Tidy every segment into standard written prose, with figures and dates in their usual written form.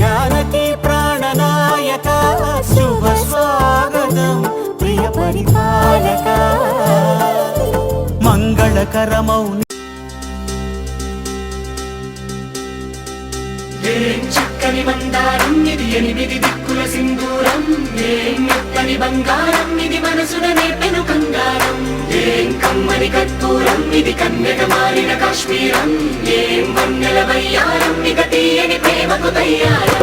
జానకి ప్రాణనాయక శుభ స్వాగతం ప్రియ పరిపాలక మంగళకరమౌ చక్కని మందారం ఇది 8 దిక్కుల సింధూరం మెత్తని బంగారం ఇది మనసున నేర్పెను కంగారం కమ్మని కర్పూరం ఇది కన్యక మారిన కాశ్మీరం వన్నెల వయ్యారం ఇక తీయని ప్రేమకు తయ్యారం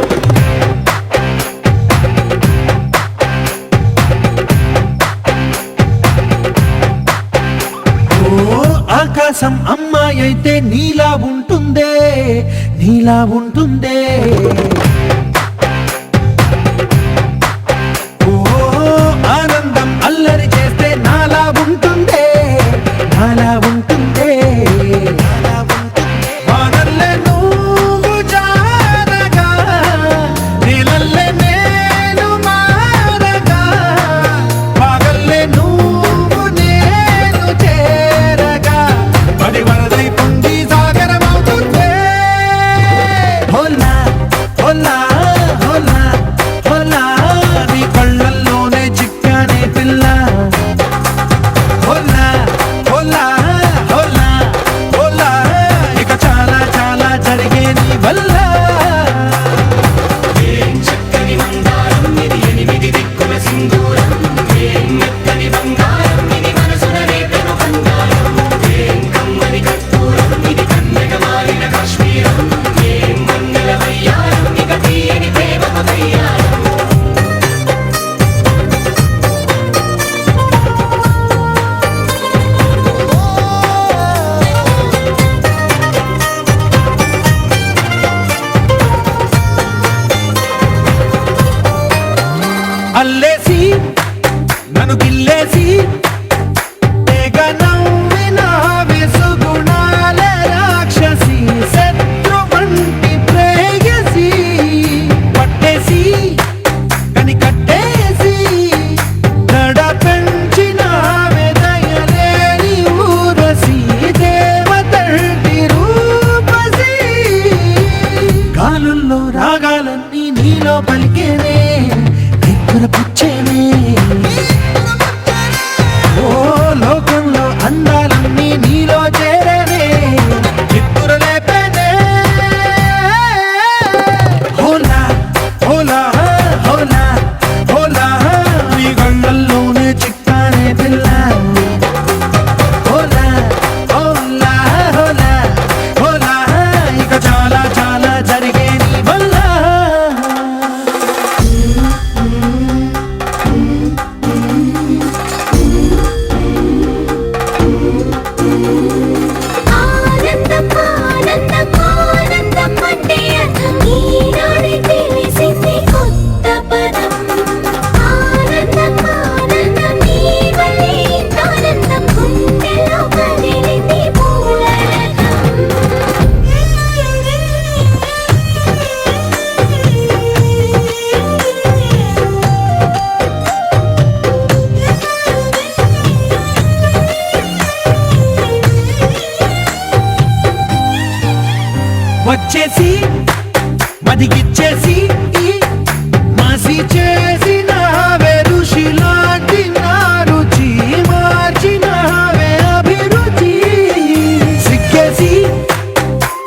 ఆకాశం అమ్మాయి అయితే నీలా ఉంటుందే నీలా ఉంటుందే ఓ ఆనందం అల్లరి చేస్తే నాలా ఉంటుందే నాలా ఉంటుందే వానల్లే నువ్వు జారగా నీలల్లే నేను మారగా పగల్లే నువ్వు నేను చేరగా పడి వరదై పొంగి సాగరమవుతుందే హోలా హోలా హోలా హోలా నీ కళ్ళల్లోనే చిక్కానే పిల్ల హోలా హోలా హోలా హోలా ఇక చాలా చాలా జరిగే నీ వల్ల చక్కని మందారం ఇది 8 దిక్కుల సింధూరం మెత్తని బంగారం ఇది మనసున నేర్పెను కంగారం కమ్మని కర్పూరం ఇది కన్యక మారిన కాశ్మీరం వన్నెల వయ్యారం ఇక తీయని ప్రేమకు తయ్యారం అల్లేసి నన్ను గిల్లేసి తెగ నవ్విన విసుగుణాల రాక్షసి శత్రు వంటి ప్రేయసి పట్టేసి కని కట్టేసి నడ పెంచిన దయలేని ఊరసి దేవతంటి రూపసి గాలుల్లో రాగాలన్నీ నీలో పలికేనే పుచ్చేనే ఓ లోకంలో అందాలన్నీ నీలో చేరనే చిత్తుర లేపేనే హోలా హోలా హోలా హోలా నీ గళ్ళల్లోనే చిక్కానే పిల్ల హోలా హోలా హోలా హోలా ఇక చాలా చాలా జరిగే నీ వల్ల ఆనందం ఆనందం ఆనందం అంటే అర్థం ఈనాడే తెలిసింది కొత్త పదం ఆనందం ఆనందం నీ వల్లే ఆనందం గుండెలో కదిలింది పూలరథం వచ్చేసి మదిగిచ్చేసి మాసి చేసిన ఋషిలాంటి నా రుచి మార్చినవే అభిరుచి సిగ్గేసి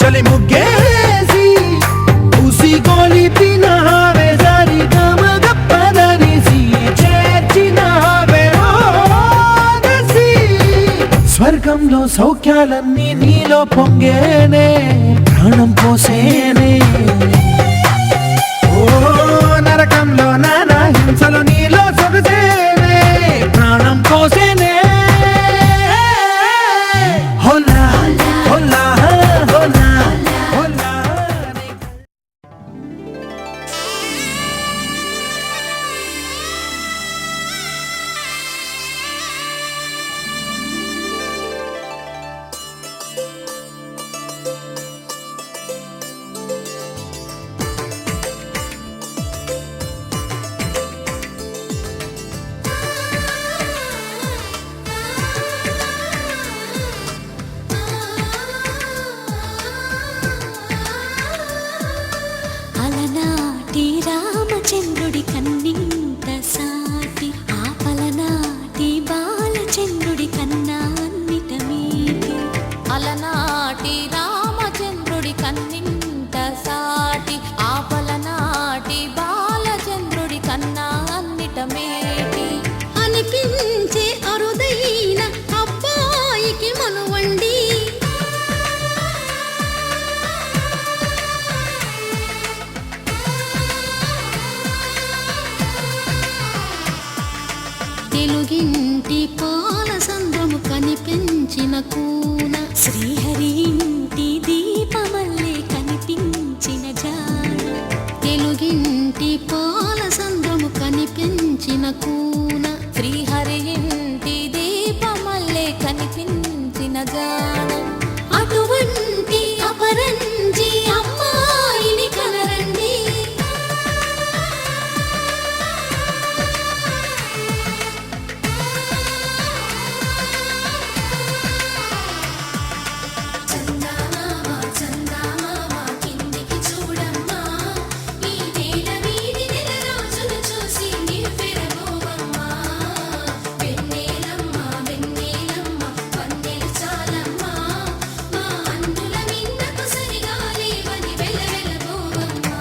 చలి ముగ్గేసి ఉసి గోలిపినవే సరి గమగ పదనిసి చేర్చినవే ఓదసి స్వర్గంలో సౌఖ్యాలన్నీ నీలో పొంగేనే ప్రాణం పోసేనే ఓ నరకంలో నానా హింసలు నీలో సొగసేనే ప్రాణం పోసేనే హోలా హోలా హోలా హోలా అలనాటి రామచంద్రుడి కన్నింత సాటి ఆపలనాటి బాలచంద్రుడి కన్నా అన్నిట మీటి అలనాటి రామచంద్రుడి కన్నింత సాటి ఆపలనాటి బాలచంద్రుడి కన్నా అన్నిట మేటి అనిపించే అరుదైన అబ్బాయికి మనువండి తెలుగింటి పాల సంద్రము కనిపించిన కూన శ్రీహరి ఇంటి దీపమల్లే కనిపించిన జాడ తెలుగింటి పాల సంద్రము కనిపించిన కూన శ్రీహరి ఇంటి దీపమల్లే కనిపించిన జాడ అటువంటి అపరంజి అమ్మాయిని కనరండి చందమామ చందమామ కిందికి చూడమ్మా ఈ నేల వీడి నెల రోజులు చూసి నివ్వెరబోవమ్మా వెన్నెలమ్మ వెన్నెలమ్మ వన్నెలు చాలమ్మా మా అందుల మిన్నకు సరిగా లేవని వెలవెలబోవమ్మా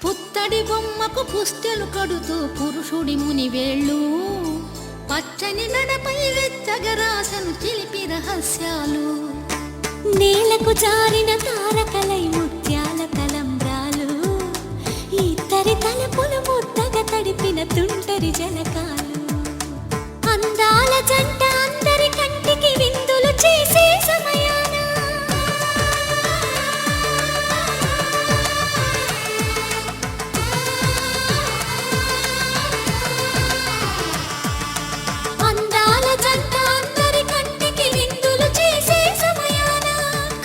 పుత్తడి బొమ్మకు పుస్తెలు కడుతూ పురుషుడి ముని వేళ్ళు పచ్చని నడపై వెచ్చగరాసను చిలిపి రహస్యాలు నేలకు జారిన తారకలై ముత్యాల తలంబ్రాలు ఇద్దరి తలపులు ముద్దగా తడిపిన తుంటరి జలకాలు అందాల జంట అందరి కంటికి విందులు చేసే సమయాన అందాల జంట అందరి కంటికి విందులు చేసే సమయాన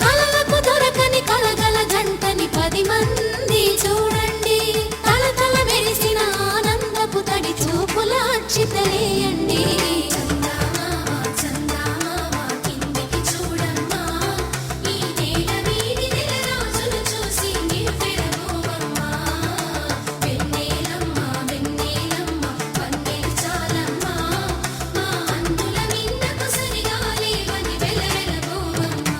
కలలకు దొరకని కలగల జంటని 10 మంది చూడండి తలతల మెరిసిన ఆనందపు తడి చూపుల అచ్చితలేయండి చందమామ చందమామ కిందికి చూడమ్మా ఈ నేల వీడి నెల రోజులు చూసి నివ్వెరబోవమ్మా వెన్నెలమ్మ వెన్నెలమ్మ వన్నెలు చాలమ్మా మా అందుల మిన్నకు సరిగా లేవని వెలవెలబోవమ్మా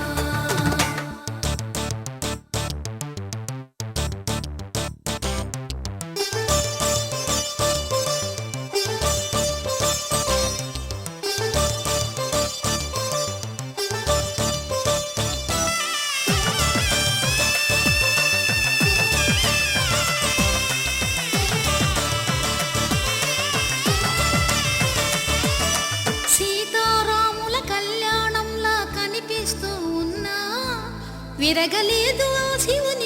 సీతారాముల కళ్యాణంలా కనిపిస్తూ ఉన్నా విరగలేదు ఆ శివుని